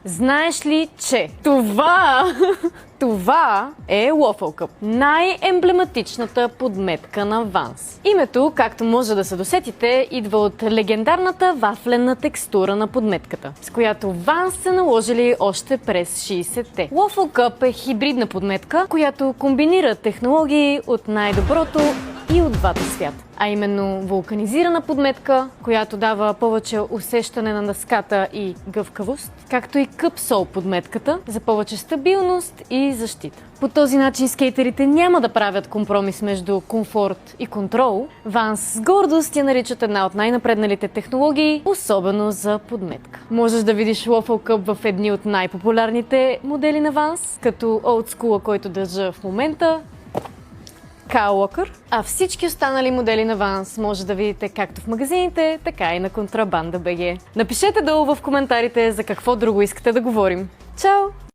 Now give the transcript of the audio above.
Знаеш ли, че това е Waffle Cup, най-емблематичната подметка на Vans. Името, както може да се досетите, идва от легендарната вафленна текстура на подметката, с която Vans са наложили още през 60-те. Waffle Cup е хибридна подметка, която комбинира технологии от най-доброто и от двата свята. А именно вулканизирана подметка, която дава повече усещане на дъската и гъвкавост, както и къпсол подметката за повече стабилност и защита. По този начин скейтерите няма да правят компромис между комфорт и контрол. Vans с гордост я наричат една от най-напредналите технологии, особено за подметка. Можеш да видиш Waffle Cup в едни от най-популярните модели на Vans, като Old School, който държа в момента, Kyle Walker, а всички останали модели на Vans може да видите както в магазините, така и на Контрабанда.bg. Напишете долу в коментарите за какво друго искате да говорим. Чао!